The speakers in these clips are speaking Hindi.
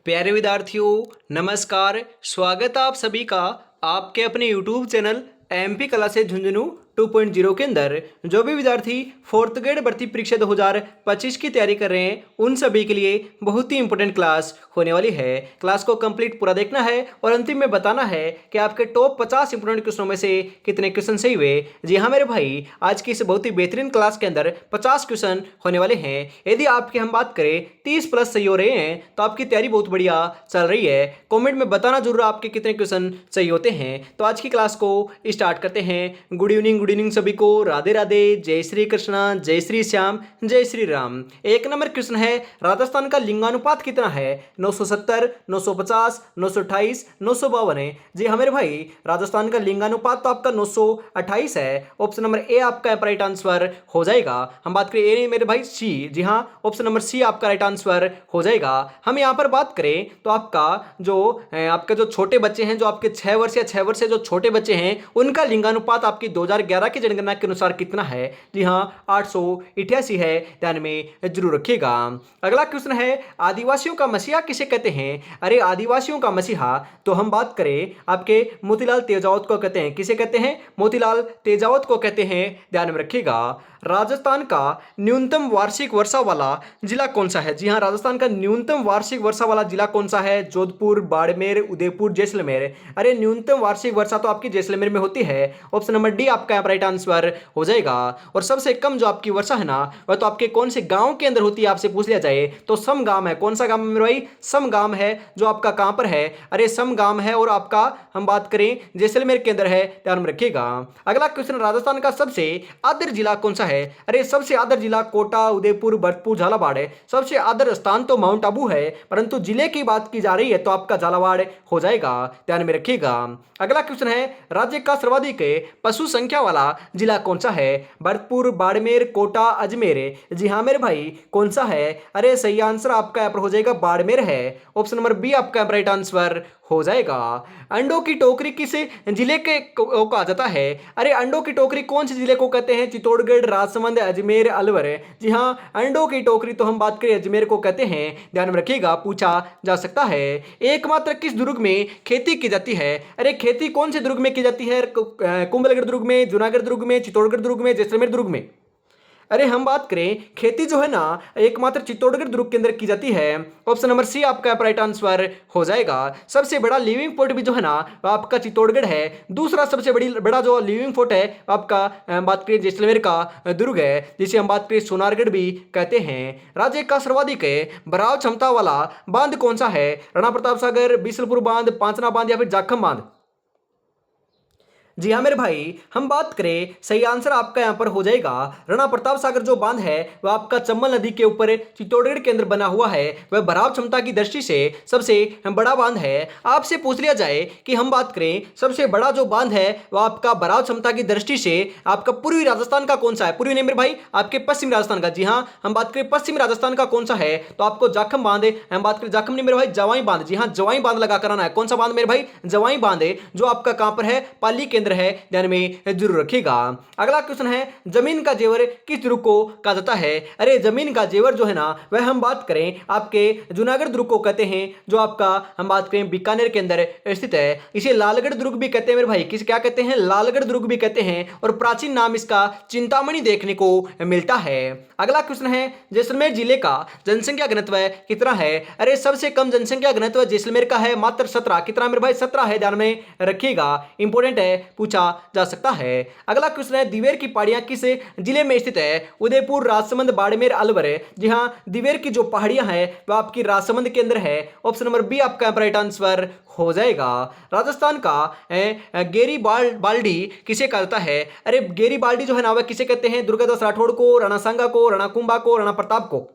प्यारे विद्यार्थियों, नमस्कार। स्वागत है आप सभी का आपके अपने YouTube channel MP classes Jhunjhunu 2.0 के अंदर। जो भी विद्यार्थी फोर्थ ग्रेड भर्ती परीक्षा 2025 की तैयारी कर रहे हैं उन सभी के लिए बहुत ही इंपॉर्टेंट क्लास होने वाली है। क्लास को कंप्लीट पूरा देखना है और अंतिम में बताना है कि आपके टॉप 50 इंपॉर्टेंट क्वेश्चनों में से कितने क्वेश्चन सही हुए। जी हाँ मेरे भाई, आज की इस बहुत ही बेहतरीन क्लास के अंदर 50 क्वेश्चन होने वाले हैं। यदि आपकी हम बात करें 30 प्लस सही हो रहे हैं तो आपकी तैयारी बहुत बढ़िया चल रही है। कमेंट में बताना जरूर आपके कितने क्वेश्चन सही होते हैं। तो आज की क्लास को स्टार्ट करते हैं। गुड इवनिंग सभी को, राधे राधे, जय श्री कृष्णा, जय श्री श्याम, जय श्री राम। एक नंबर क्वेश्चन है, राजस्थान का लिंगानुपात कितना है? 970, 950, 928, 952 है। जी हाँ मेरे भाई, राजस्थान का लिंगानुपात तो आपका 928 है। ऑप्शन नंबर ए आपका राइट आंसर हो जाएगा। हम बात करें ए नहीं मेरे भाई, सी। जी हाँ, ऑप्शन नंबर सी आपका राइट आंसर हो जाएगा। हम यहाँ पर बात करें तो आपका जो छोटे बच्चे हैं, जो आपके 6 वर्ष या 6 वर्ष से जो छोटे बच्चे हैं, उनका लिंगानुपात आपकी 2011 की जनगणना के अनुसार कितना है? जी हाँ, 888 है। ध्यान में जरूर रखिएगा। अगला क्वेश्चन है, आदिवासियों का मसीहा किसे कहते हैं? अरे आदिवासियों का मसीहा तो हम बात करें आपके मोतीलाल तेजावत को कहते हैं। किसे कहते हैं? मोतीलाल तेजावत को कहते हैं। ध्यान में रखिएगा। राजस्थान का न्यूनतम वार्षिक वर्षा वाला जिला कौन सा है? जी हाँ, राजस्थान का न्यूनतम वार्षिक वर्षा वाला जिला कौन सा है? जोधपुर, बाड़मेर, उदयपुर, जैसलमेर। अरे न्यूनतम वार्षिक वर्षा तो आपकी जैसलमेर में होती है। ऑप्शन नंबर डी आपका राइट आंसर हो जाएगा। और सबसे कम जो आपकी वर्षा है ना, वह तो आपके कौन से गांव के अंदर होती है आपसे पूछ लिया जाए तो समगाम है। कौन सा गांव है मेरे भाई? समगाम है, जो आपका कहां पर है? अरे समगाम है और आपका हम बात करें जैसलमेर के अंदर है। ध्यान में रखिएगा। अगला क्वेश्चन, राजस्थान का सबसे आदर जिला कौन सा है? अरे सबसे आदर जिला कोटा, उदयपुर, भरतपुर, झालावाड़ है। सबसे आदर स्थान तो माउंट आबू है, परंतु जिले की बात की जा रही है तो आपका झालावाड़ हो जाएगा। ध्यान में रखिएगा। अगला क्वेश्चन है, राज्य का सर्वाधिक पशु संख्या वाला जिला कौन सा है? भरतपुर, बाड़मेर, कोटा, अजमेर। जी हाँ मेरे भाई, कौन सा है? अरे सही आंसर आपका यहाँ पर हो जाएगा बाड़मेर है। ऑप्शन नंबर बी आपका राइट आंसर हो जाएगा। अंडों की टोकरी किस जिले के को कहा जाता है? अरे अंडों की टोकरी कौन से जिले को कहते हैं? चित्तौड़गढ़, राजसमंद, अजमेर, अलवर। जी हाँ, अंडों की टोकरी तो हम बात करें अजमेर को कहते हैं। ध्यान में रखिएगा, पूछा जा सकता है। एकमात्र किस दुर्ग में खेती की जाती है? अरे खेती कौन से दुर्ग में की जाती है? कुंभलगढ़ दुर्ग में, जूनागढ़ दुर्ग में, चित्तौड़गढ़ दुर्ग में, जैसलमेर दुर्ग में। अरे हम बात करें खेती जो है ना, एकमात्र चित्तौड़गढ़ दुर्ग के अंदर की जाती है। ऑप्शन नंबर सी आपका राइट आंसर हो जाएगा। सबसे बड़ा लिविंग फोर्ट भी जो है ना, वो आपका चित्तौड़गढ़ है। दूसरा सबसे बड़ा जो लिविंग फोर्ट है आपका बात करें जैसलमेर का दुर्ग है, जिसे हम बात करें सोनारगढ़ भी कहते हैं। राज्य का सर्वाधिक भराव क्षमता वाला बांध कौन सा है? राणा प्रताप सागर, बिसलपुर बांध, पांचना बांध या फिर जाखम बांध। जी हाँ मेरे भाई, हम बात करें सही आंसर आपका यहाँ पर हो जाएगा राणा प्रताप सागर जो बांध है वह आपका चंबल नदी के ऊपर चित्तौड़गढ़ के अंदर बना हुआ है। वह भराव क्षमता की दृष्टि से सबसे बड़ा बांध है। आपसे पूछ लिया जाए कि हम बात करें सबसे बड़ा जो बांध है वह आपका भराव क्षमता की दृष्टि से आपका पूर्वी राजस्थान का कौन सा है? पूर्वी नहीं मेरे भाई, आपके पश्चिम राजस्थान का। जी हाँ, हम बात करें पश्चिम राजस्थान का कौन सा है तो आपको जाखम बांध। हम बात करें जाखम नहीं मेरे भाई, जवाई बांध। जी हाँ, जवाई बांध लगा कराना है। कौन सा बांध मेरे भाई? जवाई बांध है, जो आपका कहां पर है? पाली के अंदर है। ध्यान में जरूर रखिएगा। अगला क्वेश्चन है, जमीन का जेवर किस दुर्ग को कहा जाता है? अरे जमीन का जेवर जो है ना, वह हम बात करें आपके जूनागढ़ दुर्ग को कहते हैं, जो आपका हम बात करें बीकानेर के अंदर स्थित है। इसे लालगढ़ दुर्ग भी कहते हैं मेरे भाई। किस क्या कहते हैं? लालगढ़ दुर्ग भी कहते हैं। और प्राचीन नाम इसका चिंतामणि देखने को मिलता है। अगला क्वेश्चन है, जैसलमेर जिले का जनसंख्या घनत्व कितना है? अरे सबसे कम जनसंख्या घनत्व जैसलमेर का है, मात्र 17। कितना मेरे भाई? 17 है। ध्यान में रखिएगा, इंपॉर्टेंट है, पूछा जा सकता है। अगला क्वेश्चन है, दिवेर की पहाड़ियां किस जिले में स्थित है? उदयपुर, राजसमंद, बाड़मेर, अलवर। जी हां, दिवेर की जो पहाड़ियां हैं वह आपकी राजसमंद के अंदर है। ऑप्शन नंबर बी आपका राइट आंसर हो जाएगा। राजस्थान का गेरी बाल्डी किसे कहा जाता है? अरे गेरी बाल्डी जो है ना, वह किसे कहते हैं? दुर्गादास राठौड़ को, राणा सांगा को, राणा कुंभा को, राणा प्रताप को।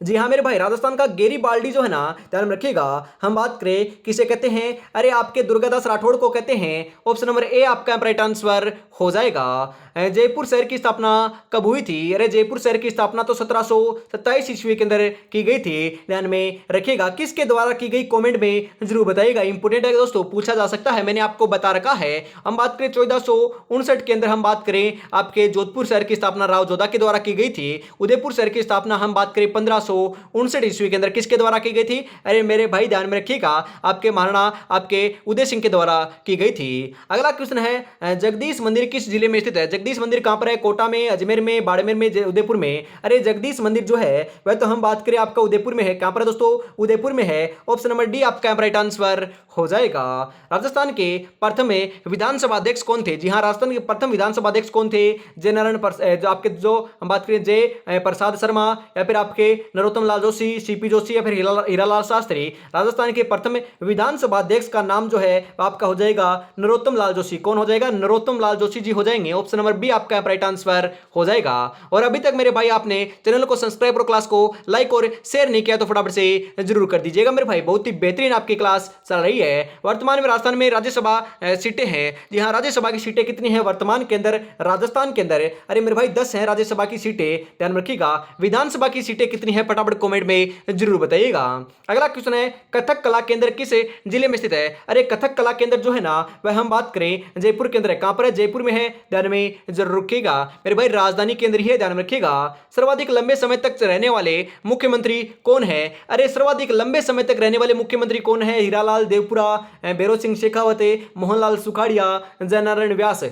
जी हाँ मेरे भाई, राजस्थान का गेरी बाल्डी जो है ना, ध्यान में रखिएगा, हम बात करें किसे कहते हैं? अरे आपके दुर्गादास राठौड़ को कहते हैं। ऑप्शन नंबर ए आपका राइट आंसर हो जाएगा। जयपुर शहर की स्थापना कब हुई थी? अरे जयपुर शहर की स्थापना तो 1727 ईस्वी के अंदर की गई थी। ध्यान में रखिएगा। किसके द्वारा की गई कमेंट में जरूर बताइएगा, इंपोर्टेंट है दोस्तों, पूछा जा सकता है, मैंने आपको बता रखा है। हम बात करें 1459 के अंदर हम बात करें आपके जोधपुर शहर की स्थापना राव जोधा के द्वारा की गई थी। उदयपुर शहर की स्थापना हम बात करें 15 1859 ईस्वी के अंदर किसके द्वारा की गई थी? अरे मेरे भाई ध्यान में रखिएगा, आपके महाराणा आपके उदय सिंह के द्वारा की गई थी। अगला क्वेश्चन है जगदीश मंदिर किस जिले में स्थित है? जगदीश मंदिर कहां पर है? कोटा में, अजमेर में, बाड़मेर में, उदयपुर में? अरे जगदीश मंदिर जो है वह तो हम बात करें आपका उदयपुर में है। कहां पर है दोस्तों? उदयपुर में है। ऑप्शन नंबर डी आपका राइट आंसर हो जाएगा। राजस्थान के प्रथम विधानसभा अध्यक्ष कौन थे? जी हाँ, राजस्थान के प्रथम विधानसभा अध्यक्ष कौन थे? जय नारायण जो आपके जो हम बात करें जय प्रसाद शर्मा, या फिर आपके नरोत्तम लाल जोशी, सीपी जोशी, या फिर हीरालाल शास्त्री। राजस्थान के प्रथम विधानसभा अध्यक्ष का नाम जो है आपका हो जाएगा नरोत्तम लाल जोशी। कौन हो जाएगा? नरोत्तम लाल जोशी जी हो जाएंगे। ऑप्शन नंबर बी आपका राइट आंसर हो जाएगा। और अभी तक मेरे भाई आपने चैनल को सब्सक्राइब और क्लास को लाइक और शेयर नहीं किया तो फटाफट से जरूर कर दीजिएगा मेरे भाई। बहुत ही बेहतरीन आपकी क्लास चल रही है। वर्तमान में राजस्थान में राज्यसभा सीटें हैं। जी हाँ, राज्यसभा की सीटें कितनी हैं वर्तमान के अंदर राजस्थान के अंदर? अरे मेरे भाई 10 हैं राज्यसभा की सीटें, ध्यान में रखिएगा। विधानसभा की सीटें कितनी हैं फटाफट कमेंट में जरूर बताइएगा। अगला क्वेश्चन है कथक कला केंद्र किस जिले में स्थित है? अरे कथक कला केंद्र जो है ना वह हम बात करें जयपुर के अंदर है। कहां पर है? जयपुर में है, ध्यान में जरूर रखिएगा मेरे भाई। राजधानी केंद्र ही है, ध्यान में रखिएगा। सर्वाधिक लंबे समय तक रहने वाले मुख्यमंत्री कौन है? अरे सर्वाधिक लंबे समय तक रहने वाले मुख्यमंत्री कौन है? हीरालाल देवपुरा, भैरों सिंह शेखावत, मोहनलाल सुखाड़िया, जयनारायण व्यास।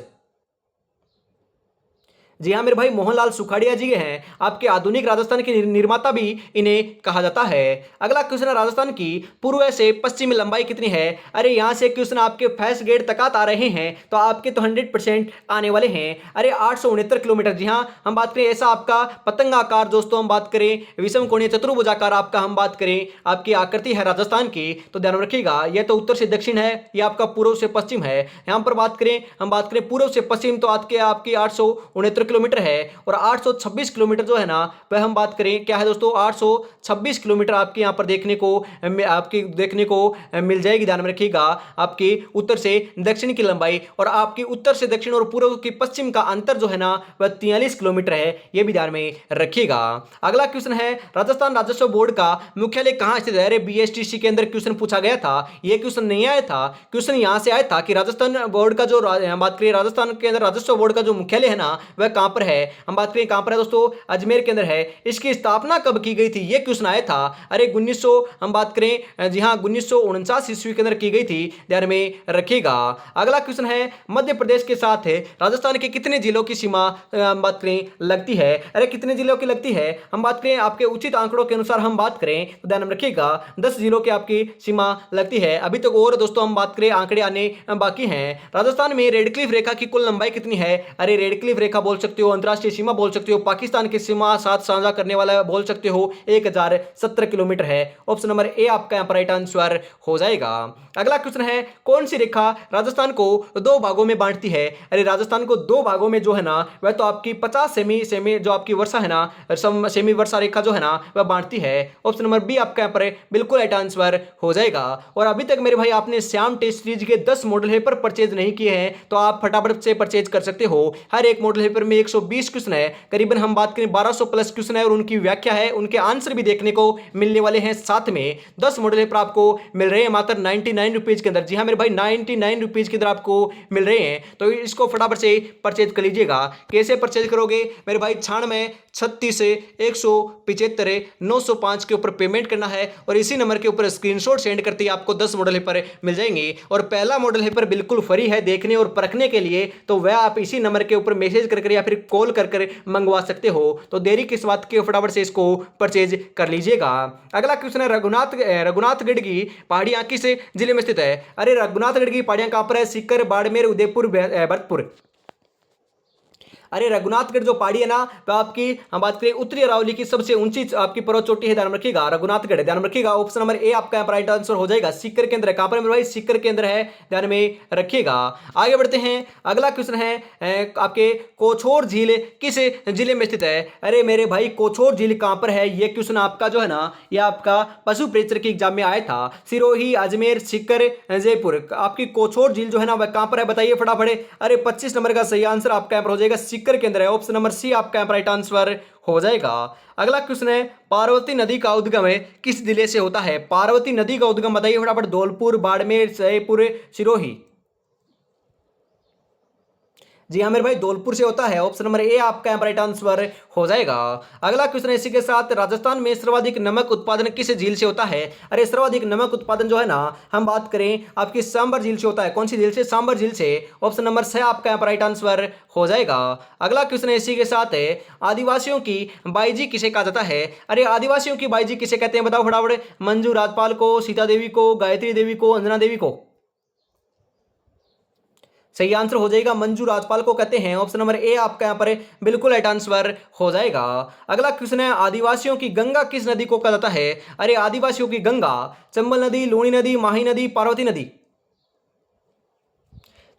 जी हाँ मेरे भाई, मोहनलाल सुखाड़िया जी हैं। आपके आधुनिक राजस्थान के निर्माता भी इन्हें कहा जाता है। अगला क्वेश्चन है राजस्थान की पूर्व से पश्चिम लंबाई कितनी है? अरे यहां से क्वेश्चन आपके फैस गेट तक आ रहे हैं तो आपके तो 100% आने वाले हैं। अरे 869 किलोमीटर। जी हाँ, हम बात करें ऐसा आपका पतंगाकार दोस्तों, हम बात करें विषम कोणीय चतुर्भुजाकार आपका हम बात करें आपकी आकृति है राजस्थान की, तो ध्यान रखिएगा यह तो उत्तर से दक्षिण है, यह आपका पूर्व से पश्चिम है। यहां पर बात करें हम बात करें पूर्व से पश्चिम तो आपकी 869 किलोमीटर है। और 826 किलोमीटर जो है ना वह हम बात करें क्या है दोस्तों? 826 किलोमीटर आपके यहां पर देखने को मिल जाएगी। ध्यान में रखिएगा आपकी उत्तर से दक्षिण की लंबाई, और आपकी उत्तर से दक्षिण और पूर्व की पश्चिम का अंतर जो है ना वह 43 किलोमीटर है। यह भी ध्यान में रखिएगा। अगला क्वेश्चन है राजस्थान राजस्व बोर्ड का मुख्यालय कहां स्थित है? अरे बीएसटीसी के अंदर क्वेश्चन पूछा गया था। यह क्वेश्चन नहीं आया था, क्वेश्चन यहां से आया था कि राजस्थान बोर्ड का जो बात करें राजस्थान के अंदर राजस्व बोर्ड का जो मुख्यालय है ना वह कहां पर है? हम बात करें कहां पर है दोस्तों? अजमेर के अंदर है। इसकी स्थापना कब की गई थी? यह क्वेश्चन आया था। अरे 1900 हम बात करें जी हां 1949 ईस्वी के अंदर की गई थी, ध्यान में रखिएगा। अगला क्वेश्चन है मध्य प्रदेश के साथ राजस्थान के कितने जिलों की सीमा हम बात करें लगती है? अरे कितने जिलों की लगती है? हम बात करें आपके उचित आंकड़ों के अनुसार हम बात करें तो ध्यान में रखिएगा 10 जिलों की आपकी सीमा लगती है। अभी तक और दोस्तों हम बात करें आंकड़े आने बाकी हैं। राजस्थान में रेड क्लिफ रेखा की कुल लंबाई कितनी है? अरे रेड क्लिफ रेखा बोल सकते हो, अंतरराष्ट्रीय सीमा बोल सकते हो, पाकिस्तान की सीमा साथ साझा करने वाला बोल सकते हो, 1017 किलोमीटर है। ऑप्शन नंबर ए आपका यहां पर राइट आंसर हो जाएगा। अगला क्वेश्चन है कौन सी रेखा राजस्थान को दो भागों में बांटती है? अरे राजस्थान को दो भागों में जो है ना वह तो आपकी 50 सेमी जो आपकी वर्षा है ना सेमी वर्षा रेखा जो है ना वह बांटती है। ऑप्शन नंबर बी आपका यहां पर बिल्कुल राइट आंसर हो जाएगा। और अभी तक मेरे भाई आपने श्याम टेस्ट सीरीज के 10 मॉडल पेपर परचेज नहीं किए हैं तो आप फटाफट से परचेज कर सकते हो। हर एक मॉडल पेपर में 120 क्वेश्चन है, करीबन हम बात करें 1200 प्लस क्वेश्चन है और उनकी व्याख्या है, उनके आंसर भी देखने को मिलने वाले हैं। साथ में 10 मॉडल पेपर आपको मिल रहे हैं मात्र 99 रुपीज के अंदर। जी हाँ मेरे भाई 99 रुपीज के अंदर आपको मिल रहे हैं, तो इसको फटाफट से परचेज कर लीजिएगा। कैसे परचेज करोगे मेरे भाई? 96 36 175 905 के ऊपर पेमेंट करना है और इसी नंबर के ऊपर स्क्रीनशॉट सेंड करते ही आपको 10 मॉडल पेपर मिल जाएंगे। और पहला मॉडल पेपर बिल्कुल फ्री है देखने और परखने के लिए, तो वह आप इसी नंबर के ऊपर मैसेज कर या फिर कॉल कर मंगवा सकते हो। तो देरी किस बात की, फटाफट से इसको परचेज कर लीजिएगा। अगला क्वेश्चन है रघुनाथगढ़ की पहाड़ियां किस जिले में स्थित है? अरे रघुनाथगढ़ की पहाड़ियां कहां पर है? सीकर, बाड़मेर, उदयपुर, भरतपुर। अरे रघुनाथगढ़ जो पहाड़ी है ना वह आपकी हम बात करें उत्तरी अरावली की सबसे ऊंची आपकी पर्वत चोटी है, ध्यान रखिएगा रघुनाथगढ़, ध्यान रखिएगा। ऑप्शन नंबर ए आपका राइट आंसर हो जाएगा। सीकर के अंदर है। कहां पर है भाई? सीकर के अंदर है, ध्यान में रखिएगा। आगे बढ़ते हैं। अगला क्वेश्चन है आपके कोछोर झील किस जिले में स्थित है? अरे मेरे भाई कोछोर झील कहां पर है? यह क्वेश्चन आपका जो है ना यह आपका पशु प्रेक्षक की एग्जाम में आया था। सिरोही, अजमेर, सीकर, जयपुर। आपकी कोछोर झील जो है ना वह कहां पर है बताइए फटाफट। अरे 25 नंबर का सही आंसर आपका यहां पर हो जाएगा सीकर के अंदर है। ऑप्शन नंबर सी आपका राइट आंसर हो जाएगा। अगला क्वेश्चन है पार्वती नदी का उद्गम किस जिले से होता है? पार्वती नदी का उद्गम बताइए फटाफट। धौलपुर, बाड़मेर, जयपुर, सिरोही। जी हाँ मेरे भाई, धौलपुर से होता है। ऑप्शन नंबर ए आपका यहाँ पर राइट आंसर हो जाएगा। अगला क्वेश्चन है इसी के साथ, राजस्थान में सर्वाधिक नमक उत्पादन किस झील से होता है? अरे सर्वाधिक नमक उत्पादन जो है ना, हम बात करें आपकी सांबर झील से होता है। कौन सी झील से? सांबर झील से। ऑप्शन नंबर सी आपका यहाँ पर राइट आंसर हो जाएगा। अगला क्वेश्चन है इसी के साथ है, आदिवासियों की बाईजी किसे कहा जाता है? अरे आदिवासियों की बाईजी किसे कहते हैं? बताओ फटाफट। मंजू राजपाल को, सीता देवी को, गायत्री देवी को, अंजना देवी को? सही आंसर हो जाएगा, मंजू राजपाल को कहते हैं। ऑप्शन नंबर ए आपका यहाँ पर बिल्कुल राइट आंसर हो जाएगा। अगला क्वेश्चन है, आदिवासियों की गंगा किस नदी को कहा जाता है? अरे आदिवासियों की गंगा चंबल नदी, लूणी नदी, माही नदी, पार्वती नदी?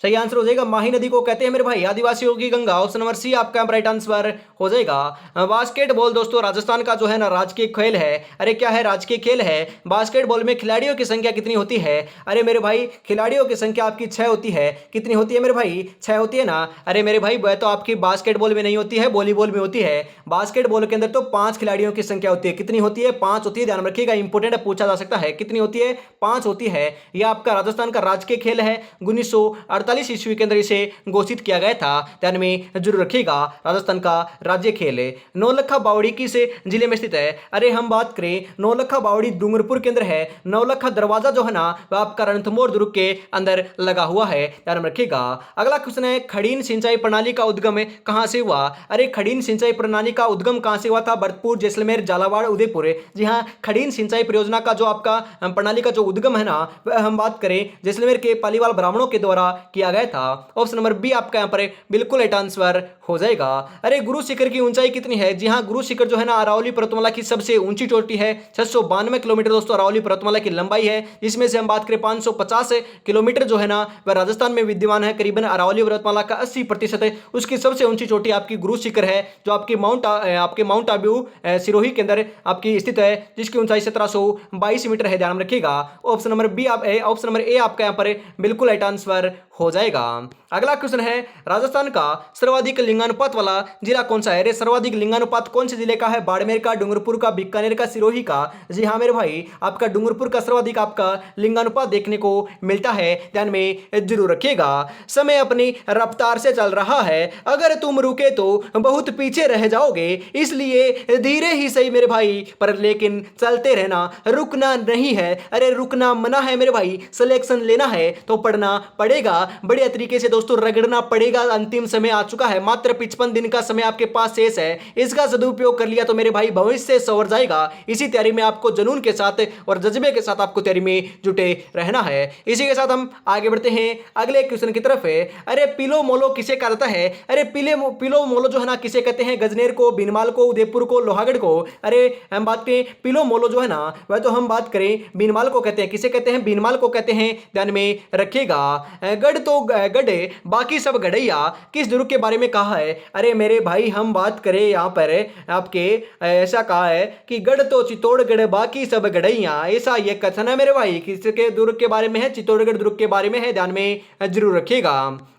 सही आंसर हो जाएगा, माही नदी को कहते हैं मेरे भाई आदिवासियों की गंगा। ऑप्शन नंबर सी आपका राइट आंसर हो जाएगा। बास्केटबॉल दोस्तों राजस्थान का जो है ना राजकीय खेल है। अरे क्या है? राजकीय खेल है। बास्केटबॉल में खिलाड़ियों की संख्या कितनी होती है? अरे मेरे भाई खिलाड़ियों की संख्या आपकी 6 होती है। कितनी होती है मेरे भाई? 6 होती है ना। अरे मेरे भाई वह तो आपकी बास्केटबॉल में नहीं होती है, वॉलीबॉल में होती है। बास्केटबॉल के अंदर तो 5 खिलाड़ियों की संख्या होती है। कितनी होती है? 5 होती है। ध्यान रखिएगा, इंपोर्टेंट है, पूछा जा सकता है। कितनी होती है? 5 होती है। यह आपका राजस्थान का राजकीय खेल है। 1948 ईस्वी के अंदर इसे घोषित किया गया था। ध्यान में जरूर रखिएगा, राजस्थान का राज्य खेल है। नौलखा बावड़ी किस जिले में स्थित है? अरे हम बात करें, नौलखा बावड़ी डूंगरपुर के अंदर है। नौलखा दरवाजा जो है ना वह आपका रणथंभौर दुर्ग के अंदर लगा हुआ है। ध्यान में रखिएगा। अगला क्वेश्चन है, खड़ीन सिंचाई प्रणाली का उद्गम कहां से हुआ? अरे खड़ीन सिंचाई प्रणाली का उद्गम कहां से हुआ था? भरतपुर, जैसलमेर, झालावाड़, उदयपुर? जी हां, खड़ीन सिंचाई परियोजना का जो आपका प्रणाली का जो उद्गम है ना वह हम बात करें जैसलमेर के पालीवाल ब्राह्मणों के द्वारा किया गया था। ऑप्शन नंबर बी आपका यहाँ पर बिल्कुल राइट आंसर हो जाएगा। अरे गुरु शिखर की ऊंचाई कितनी है? जी हाँ, गुरु शिखर जो है ना अरावली पर्वतमाला की सबसे ऊंची चोटी है। 692 किलोमीटर दोस्तों अरावली पर्वतमाला की लंबाई है। इसमें से हम बात करें 550 किलोमीटर जो है ना वह राजस्थान में विद्यमान है। करीबन अरावली पर्वतमाला का 80% है। उसकी सबसे ऊंची चोटी आपकी गुरु शिखर है, जो आपकी माउंट आबू सिरोही के अंदर आपकी स्थित है, जिसकी ऊंचाई 1722 मीटर है। ध्यान रखिएगा। ऑप्शन नंबर ए आपका यहाँ पर बिल्कुल राइट आंसर हो जाएगा। अगला क्वेश्चन है, राजस्थान का सर्वाधिक लिंगानुपात वाला जिला कौन सा है? अरे सर्वाधिक लिंगानुपात कौन से जिले का है? बाड़मेर का, डूंगरपुर का, बीकानेर का, सिरोही का? जी हाँ मेरे भाई, आपका डूंगरपुर का सर्वाधिक आपका लिंगानुपात देखने को मिलता है। ध्यान में जरूर रखिएगा। समय अपनी रफ्तार से चल रहा है, अगर तुम रुके तो बहुत पीछे रह जाओगे, इसलिए धीरे ही सही मेरे भाई, पर लेकिन चलते रहना, रुकना नहीं है। अरे रुकना मना है मेरे भाई, सिलेक्शन लेना है तो पढ़ना पड़ेगा, बढ़िया तरीके से दोस्तों रगड़ना पड़ेगा। अंतिम समय आ चुका है, मात्र 55 दिन का समय आपके पास शेष है। इसका सदुपयोग कर लिया तो मेरे भाई भविष्य संवर जाएगा। इसी तैयारी में आपको जुनून के साथ और जज्बे के साथ आपको तैयारी में जुटे रहना है। इसी के साथ हम आगे बढ़ते हैं अगले क्वेश्चन की तरफ है। अरे पिलो मोलो किसे कहा जाता है? अरे पिलो मोलो जो है ना किसे कहते हैं? गजनेर को, बीनमाल को, उदयपुर को, लोहागढ़ को? अरे हम बात करें पिलो मोलो जो है ना वह तो हम बात करें बीनमाल को कहते हैं। किसे कहते हैं? बीनमाल को कहते हैं। ध्यान में रखिएगा। गढ़ तो गढ़े, बाकी सब गढ़ैया किस दुर्ग के बारे में कहा है? अरे मेरे भाई हम बात करें यहाँ पर आपके ऐसा कहा है कि गढ़ तो चित्तौड़गढ़, बाकी सब गढ़ैया, ऐसा ये कथन है मेरे भाई। किसके दुर्ग के बारे में है? चित्तौड़गढ़ दुर्ग के बारे में है। ध्यान में जरूर रखिएगा।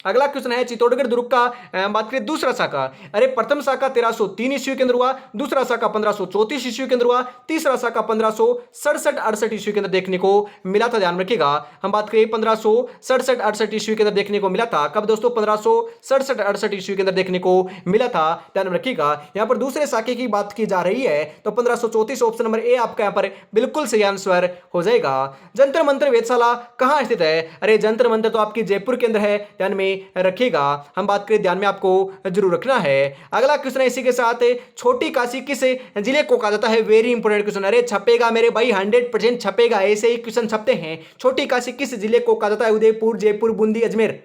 अगला क्वेश्चन है, चित्तौड़गढ़ दुर्ग का बात करें दूसरा शाखा। अरे प्रथम शाखा 1303 ईस्वी के अंदर हुआ, दूसरा शाखा 1534 ईस्वी के अंदर हुआ, तीसरा शाखा 1567-68 ईस्वी के अंदर देखने को मिला था। ध्यान रखिएगा। हम बात करें 1567-68 ईस्वी के अंदर देखने को मिला था। कब दोस्तों? 1567-68 ईस्वी के अंदर देखने को मिला था। ध्यान रखिएगा। यहां पर दूसरे शाखे की बात की जा रही है तो 1534 ऑप्शन नंबर ए आपका यहां पर बिल्कुल सही आंसर हो जाएगा। जंतर मंत्र वेधशाला कहां स्थित है? अरे जंतर मंत्र तो आपकी जयपुर के अंदर है। ध्यान में रखिएगा। हम बात करें, ध्यान में आपको जरूर रखना है। अगला क्वेश्चन है इसी के साथ, छोटी काशी किस जिले को कहा जाता है? Very important question. अरे छपेगा मेरे भाई, 100% छपेगा, ऐसे ही क्वेश्चन छपते हैं। छोटी काशी किस जिले को कहा जाता है? उदयपुर, जयपुर, बूंदी, अजमेर?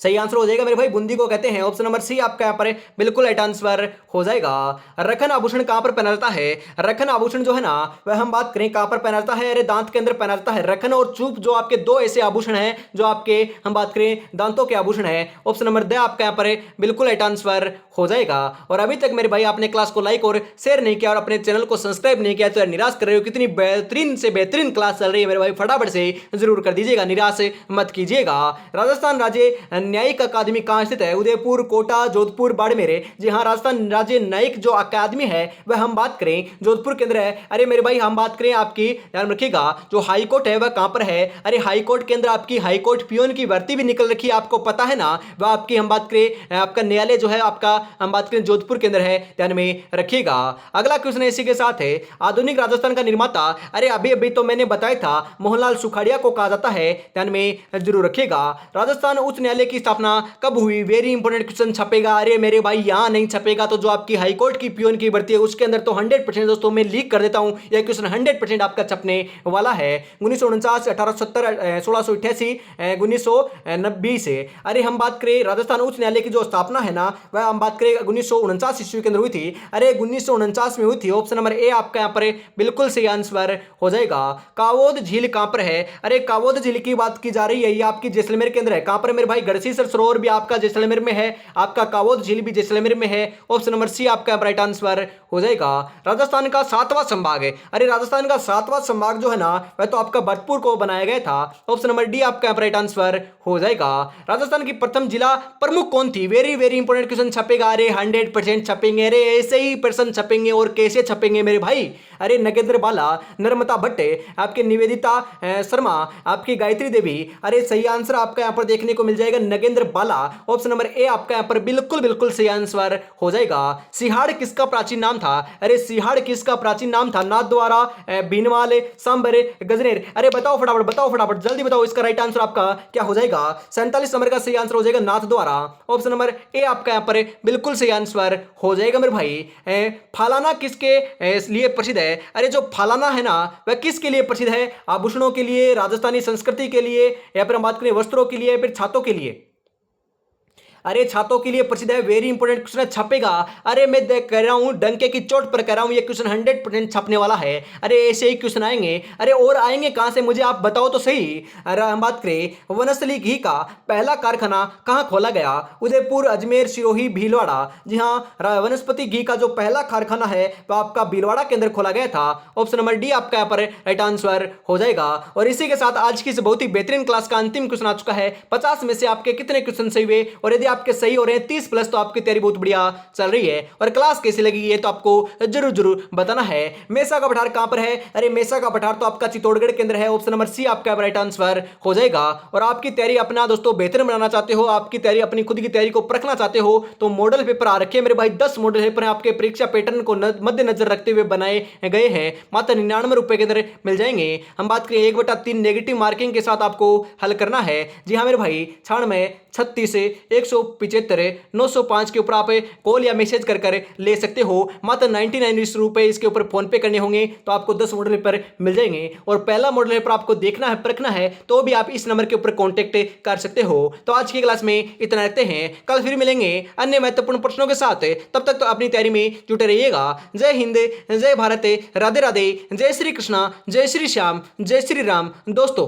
सही आंसर हो जाएगा मेरे भाई, बूंदी को कहते हैं। ऑप्शन नंबर सी आपका यहाँ पर बिल्कुल राइट आंसर हो जाएगा। रखन आभूषण कहां पर पहना जाता है? रखन आभूषण जो है ना वह हम बात करें कहां पर पहना जाता है? अरे दांत के अंदर पहना जाता है। रखन और चूप जो आपके दो ऐसे आभूषण हैं जो आपके हम बात करें दांतों के आभूषण है। ऑप्शन नंबर द आपका यहाँ पर बिल्कुल राइट आंसर हो जाएगा। और अभी तक मेरे भाई आपने क्लास को लाइक और शेयर नहीं किया और अपने चैनल को सब्सक्राइब नहीं किया तो निराश कर रहे हो। कितनी बेहतरीन से बेहतरीन क्लास चल रही है मेरे भाई, फटाफट से जरूर कर दीजिएगा, निराश मत कीजिएगा। राजस्थान राज्य न्यायिक अकादमी कहाँ स्थित है? उदयपुर, कोटा, जोधपुर, बाड़मेर। जी हाँ, राजस्थान राज्य न्यायिक जो अकादमी है वह हम बात करें जोधपुर के अंदर है। अरे मेरे भाई हम बात करें आपकी, ध्यान रखिएगा, जो हाई कोर्ट है वह कहाँ पर है? अरे हाई कोर्ट के अंदर आपकी हाई कोर्ट पियोन की भर्ती भी निकल रखी है, आपको पता है ना। वह आपकी हम बात करें आपका न्यायालय जो है आपका हम बात करें जोधपुर के अंदर है, ध्यान में रखिएगा। अगला क्वेश्चन इसी के साथ है, आधुनिक राजस्थान का निर्माता, अरे अभी अभी तो मैंने बताया था मोहनलाल सुखाड़िया को कहा जाता है, ध्यान में जरूर रखिएगा। राजस्थान उच्च न्यायालय की स्थापना कब हुई? वेरी इंपॉर्टेंट क्वेश्चन छपेगा। अरे मेरे भाई यहां नहीं छपेगा तो जो आपकी हाईकोर्ट की पियोन की भर्ती है उसके अंदर तो 100% दोस्तों मैं लीक कर देता हूं, यह क्वेश्चन 100% आपका छपने वाला है। 1949, 1870, 1688, 1990 से। अरे हम बात करें राजस्थान उच्च न्यायालय की जो स्थापना है ना वह हम बात करें 1949 ईस्वी के अंदर हुई थी। अरे 1949 में हुई थी। ऑप्शन नंबर ए आपका यहाँ पर बिल्कुल सही आंसर हो जाएगा। कावोद झील कहां पर है? अरे कावोद झील की बात की जा रही है, ये आपकी जैसलमेर के अंदर है। कहां पर मेरे भाई? गढ़सीसर सरोवर भी आपका जैसलमेर में है, आपका कावोद झील भी जैसलमेर में है। ऑप्शन नंबर सी आपका राइट आंसर हो जाएगा। राजस्थान का 7वां संभाग है, अरे राजस्थान का 7वां संभाग जो है ना वह तो आपका भरतपुर को बनाया गया था। ऑप्शन नंबर डी आपका राइट आंसर हो जाएगा। राजस्थान की प्रथम जिला प्रमुख कौन थी? वेरी वेरी इंपॉर्टेंट क्वेश्चन छपेगा। अरे 100% छपेंगे, अरे ऐसे ही प्रश्न छपेंगे और कैसे छपेंगे मेरे भाई। अरे नगेंद्र बाला, नर्मदा भट्ट, आपके निवेदिता शर्मा, आपकी गायत्री देवी। अरे सही आंसर आपका यहाँ पर देखने को मिल जाएगा नगेंद्र बाला। ऑप्शन नंबर ए आपका यहाँ पर बिल्कुल बिल्कुल सही आंसर हो जाएगा। सिहाड़ किसका प्राचीन नाम था? अरे सिहाड़ किसका प्राचीन नाम था? नाथद्वारा, भीनमाल, सांबर, गजनेर। अरे बताओ फटाफट, बताओ फटाफट, जल्दी बताओ इसका राइट आंसर आपका क्या हो जाएगा? 47 नंबर का सही आंसर हो जाएगा नाथद्वारा। ऑप्शन नंबर ए आपका यहाँ पर बिल्कुल सही आंसर हो जाएगा मेरे भाई। फालाना किसके लिए प्रसिद्ध है? अरे जो फालाना है ना वह किसके लिए प्रसिद्ध है? आभूषणों के लिए, राजस्थानी संस्कृति के लिए, या फिर हम बात करें वस्त्रों के लिए, या फिर छातों के लिए? अरे छातों के लिए प्रसिद्ध है। वेरी इंपॉर्टेंट क्वेश्चन छपेगा। अरे मैं देख कह रहा हूं, डंके की चोट पर कह रहा हूं, ये क्वेश्चन 100% छपने वाला है। अरे ऐसे ही क्वेश्चन आएंगे। अरे और आएंगे कहां से मुझे आप बताओ तो सही। अरे हम बात करें वनस्थली घी का पहला कारखाना कहां खोला गया? उदयपुर, अजमेर, सिरोही, भीलवाड़ा। जी हाँ, वनस्पति घी का जो पहला कारखाना है वह आपका भीलवाड़ा के अंदर खोला गया था। ऑप्शन नंबर डी आपका यहाँ पर राइट आंसर हो जाएगा। और इसी के साथ आज की इस बहुत ही बेहतरीन क्लास का अंतिम क्वेश्चन आ चुका है। 50 में से आपके कितने क्वेश्चन सही हुए? और यदि आपके सही हो रहे हैं 30 प्लस तो आपकी तैयारी बहुत बढ़िया चल रही है। और क्लास कैसी लगी ये तो आपको जरूर जरूर बताना है। मेसा का पठार कहां पर है? अरे मेसा का पठार तो आपका चित्तौड़गढ़ के अंदर है। ऑप्शन नंबर सी आपका राइट आंसर हो जाएगा। और आपकी तैयारी अपना दोस्तों बेहतर बनाना चाहते हो, आपकी तैयारी अपनी खुद की तैयारी को परखना चाहते हो तो मॉडल पेपर आ रखे हैं मेरे भाई। 10 मॉडल पेपर आपके परीक्षा पैटर्न को मद्देनजर रखते हुए बनाए गए हैं। मात्र 99 रुपए के अंदर मिल जाएंगे। हम बात करें 1/3 नेगेटिव मार्किंग के साथ आपको हल करना है। जी हाँ मेरे भाई, 96 36 175 905 के ऊपर आप कॉल या मैसेज कर ले सकते हो। मात्र 99 रुपए इसके ऊपर फोन पे करने होंगे तो आपको 10 मॉडल पेपर मिल जाएंगे। और पहला मॉडल पेपर आपको देखना है, परखना है तो भी आप इस नंबर के ऊपर कॉन्टेक्ट कर सकते हो। तो आज की क्लास में इतना रखते हैं, कल फिर मिलेंगे अन्य महत्वपूर्ण प्रश्नों के साथ। तब तक तो अपनी तैयारी में जुटे रहिएगा। जय हिंद, जय भारत, राधे राधे, जय श्री कृष्णा, जय श्री श्याम, जय श्री राम दोस्तों।